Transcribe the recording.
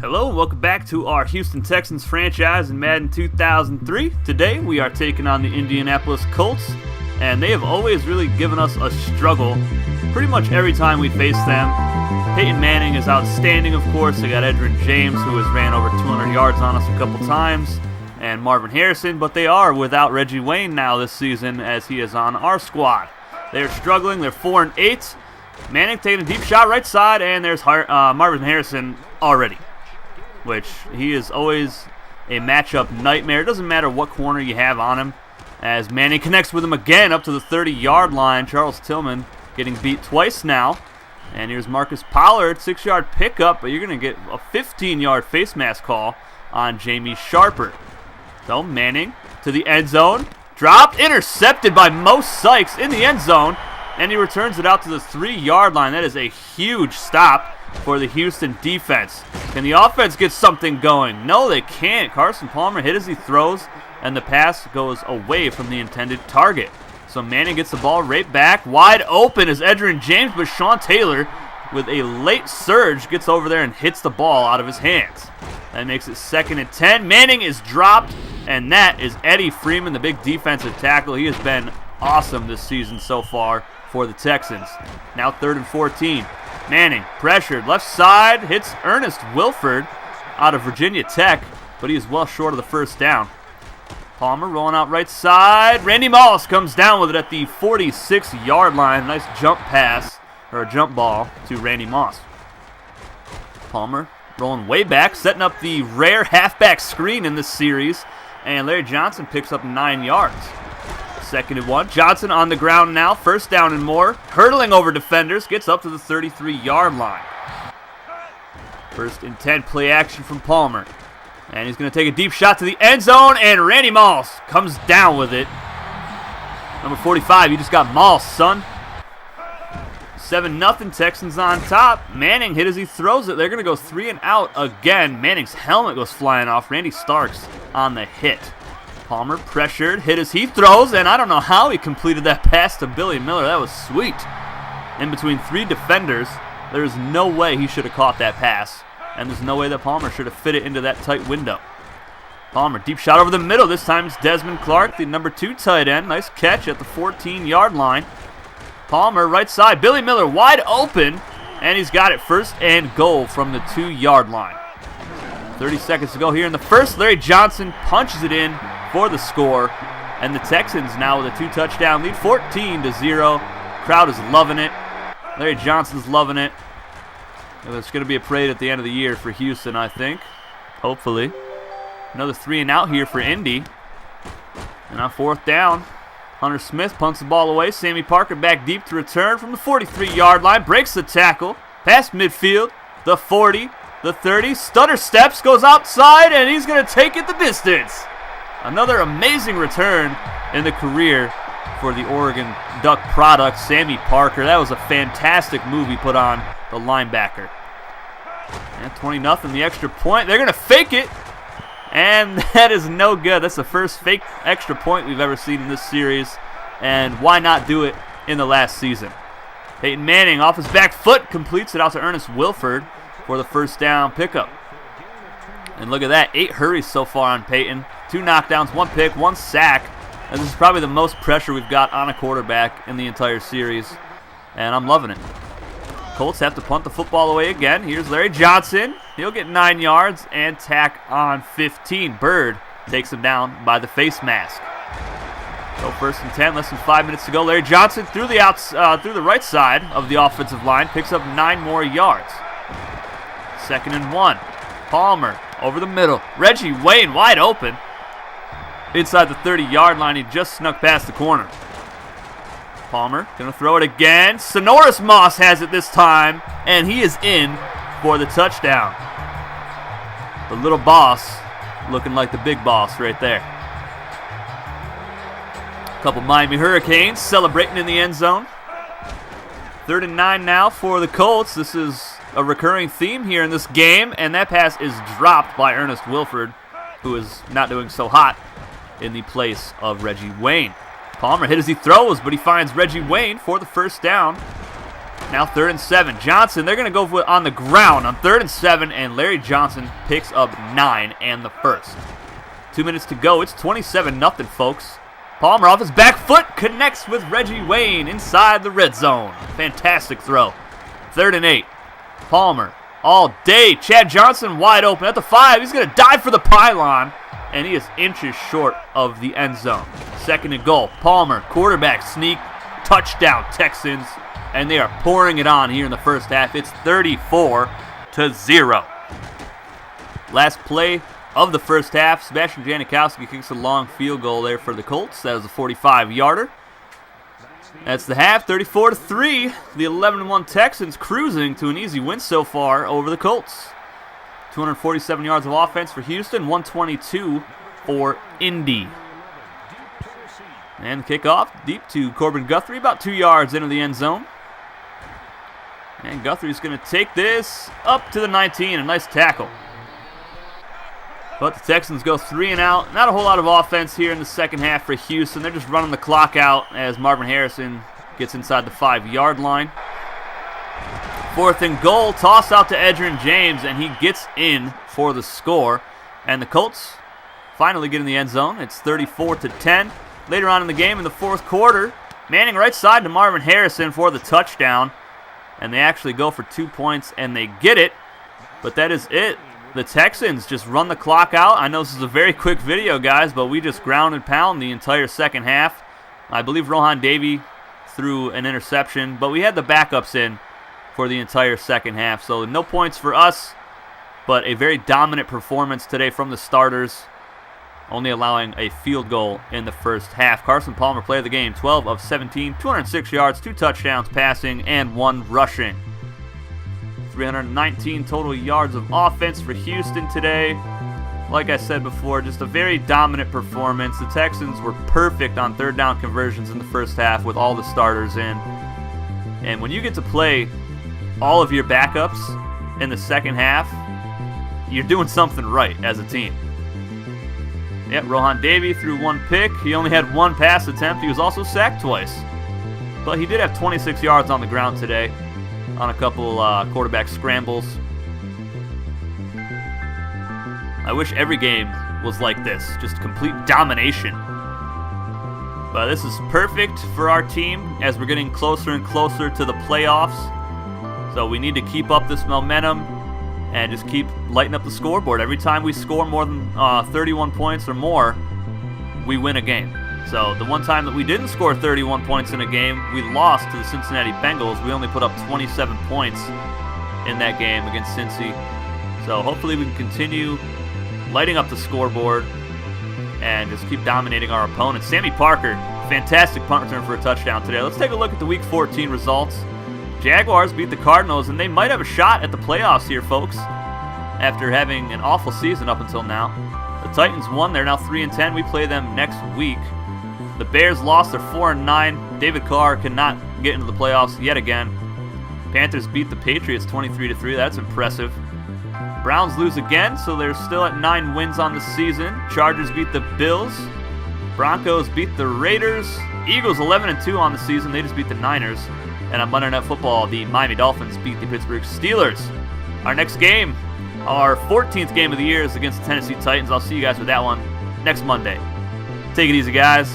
Hello, welcome back to our Houston Texans franchise in Madden 2003. Today we are taking on the Indianapolis Colts, and they have always really given us a struggle pretty much every time we face them. Peyton Manning is outstanding, of course. They got Edgerrin James, who has ran over 200 yards on us a couple times, and Marvin Harrison, but they are without Reggie Wayne now this season as he is on our squad. They are struggling. They're 4-8. Manning taking a deep shot right side, and there's Marvin Harrison already, which he is always a matchup nightmare. It doesn't matter what corner you have on him, as Manning connects with him again up to the 30-yard line. Charles Tillman getting beat twice now. And here's Marcus Pollard, 6-yard pickup, but you're going to get a 15-yard face mask call on Jamie Sharper. So Manning to the end zone, dropped, intercepted by Mo Sykes in the end zone, and he returns it out to the 3-yard line. That is a huge stop for the Houston defense. Can the offense get something going? No, they can't. Carson Palmer hit as he throws, and the pass goes away from the intended target. So Manning gets the ball right back. Wide open is Edgerrin James, but Sean Taylor, with a late surge, gets over there and hits the ball out of his hands. That makes it 2nd and 10. Manning is dropped, and that is Eddie Freeman, the big defensive tackle. He has been awesome this season so far for the Texans. Now 3rd and 14. Manning pressured left side, hits Ernest Wilford out of Virginia Tech, but he is well short of the first down. Palmer rolling out right side. Randy Moss comes down with it at the 46-yard line. Nice jump pass, or a jump ball to Randy Moss. Palmer rolling way back, setting up the rare halfback screen in this series, and Larry Johnson picks up 9 yards. 2nd and 1. Johnson on the ground now, 1st down and more. Hurdling over defenders, gets up to the 33-yard line. 1st and 10, play action from Palmer. And he's going to take a deep shot to the end zone, and Randy Moss comes down with it. Number 45, you just got Moss, son. 7-0, Texans on top. Manning hit as he throws it. They're going to go 3 and out again. Manning's helmet goes flying off. Randy Starks on the hit. Palmer pressured, hit as he throws, and I don't know how he completed that pass to Billy Miller. That was sweet. In between 3 defenders, there's no way he should have caught that pass. And there's no way that Palmer should have fit it into that tight window. Palmer, deep shot over the middle. This time it's Desmond Clark, the number 2 tight end. Nice catch at the 14-yard line. Palmer, right side. Billy Miller wide open, and he's got it 1st and goal from the 2-yard line. 30 seconds to go here in the first. Larry Johnson punches it in for the score, and the Texans now with a 2-touchdown lead, 14-0. Crowd is loving it. Larry Johnson's loving it. It's going to be a parade at the end of the year for Houston, I think. Hopefully. Another 3 and out here for Indy. And on 4th down, Hunter Smith punts the ball away. Sammy Parker back deep to return from the 43-yard line. Breaks the tackle. Past midfield. The 40. The 30. Stutter steps. Goes outside, and he's going to take it the distance. Another amazing return in the career for the Oregon Duck product, Sammy Parker. That was a fantastic move he put on the linebacker. And 20-0, the extra point. They're going to fake it, and that is no good. That's the first fake extra point we've ever seen in this series, and why not do it in the last season? Peyton Manning off his back foot completes it out to Ernest Wilford for the 1st down pickup. And look at that, 8 hurries so far on Peyton. 2 knockdowns, 1 pick, 1 sack. And this is probably the most pressure we've got on a quarterback in the entire series, and I'm loving it. Colts have to punt the football away again. Here's Larry Johnson. He'll get 9 yards and tack on 15. Bird takes him down by the face mask. So 1st and 10, less than 5 minutes to go. Larry Johnson through the right side of the offensive line, picks up 9 more yards. 2nd and 1. Palmer over the middle. Reggie Wayne wide open. Inside the 30-yard line, he just snuck past the corner. Palmer going to throw it again. Sonoris Moss has it this time, and he is in for the touchdown. The little boss looking like the big boss right there. A couple Miami Hurricanes celebrating in the end zone. 3rd and 9 now for the Colts. This is a recurring theme here in this game, and that pass is dropped by Ernest Wilford, who is not doing so hot in the place of Reggie Wayne. Palmer hit as he throws, but he finds Reggie Wayne for the 1st down. Now 3rd and 7. Johnson, they're going to go on the ground on 3rd and 7, and Larry Johnson picks up 9 and the first. 2 minutes to go. It's 27-0, folks. Palmer off his back foot connects with Reggie Wayne inside the red zone. Fantastic throw. 3rd and 8. Palmer all day. Chad Johnson wide open at the 5. He's going to dive for the pylon, and he is inches short of the end zone. 2nd and goal. Palmer, quarterback sneak, touchdown Texans, and they are pouring it on here in the first half. It's 34-0. Last play of the first half, Sebastian Janikowski kicks a long field goal there for the Colts. That was a 45-yarder. That's the half, 34-3. The 11-1 Texans cruising to an easy win so far over the Colts. 247 yards of offense for Houston, 122 for Indy. And the kickoff deep to Corbin Guthrie, about 2 yards into the end zone. And Guthrie's going to take this up to the 19, a nice tackle. But the Texans go 3 and out. Not a whole lot of offense here in the second half for Houston. They're just running the clock out as Marvin Harrison gets inside the 5-yard line. 4th and goal, toss out to Edgerrin James, and he gets in for the score. And the Colts finally get in the end zone. It's 34-10. Later on in the game, in the fourth quarter, Manning right side to Marvin Harrison for the touchdown. And they actually go for 2 points, and they get it. But that is it. The Texans just run the clock out. I know this is a very quick video, guys, but we just ground and pound the entire second half. I believe Rohan Davey threw an interception, but we had the backups in for the entire second half. So no points for us, but a very dominant performance today from the starters, only allowing a field goal in the first half. Carson Palmer, player of the game, 12 of 17, 206 yards, 2 touchdowns passing, and 1 rushing. 319 total yards of offense for Houston today. Like I said before, just a very dominant performance. The Texans were perfect on 3rd down conversions in the first half with all the starters in. And when you get to play all of your backups in the second half, you're doing something right as a team. Yep, Rohan Davey threw 1 pick. He only had 1 pass attempt. He was also sacked twice. But he did have 26 yards on the ground today on a couple quarterback scrambles. I wish every game was like this, just complete domination. But this is perfect for our team as we're getting closer and closer to the playoffs. So we need to keep up this momentum and just keep lighting up the scoreboard. Every time we score more than 31 points or more, we win a game. So the one time that we didn't score 31 points in a game, we lost to the Cincinnati Bengals. We only put up 27 points in that game against Cincy. So hopefully we can continue lighting up the scoreboard and just keep dominating our opponents. Sammy Parker, fantastic punt return for a touchdown today. Let's take a look at the Week 14 results. Jaguars beat the Cardinals, and they might have a shot at the playoffs here, folks, after having an awful season up until now. The Titans won. They're now 3-10. We play them next week. The Bears lost. They're 4-9. David Carr cannot get into the playoffs yet again. Panthers beat the Patriots 23-3. That's impressive. Browns lose again, so they're still at 9 wins on the season. Chargers beat the Bills. Broncos beat the Raiders. Eagles 11-2 on the season. They just beat the Niners. And on Monday Night Football, the Miami Dolphins beat the Pittsburgh Steelers. Our next game, our 14th game of the year, is against the Tennessee Titans. I'll see you guys with that one next Monday. Take it easy, guys.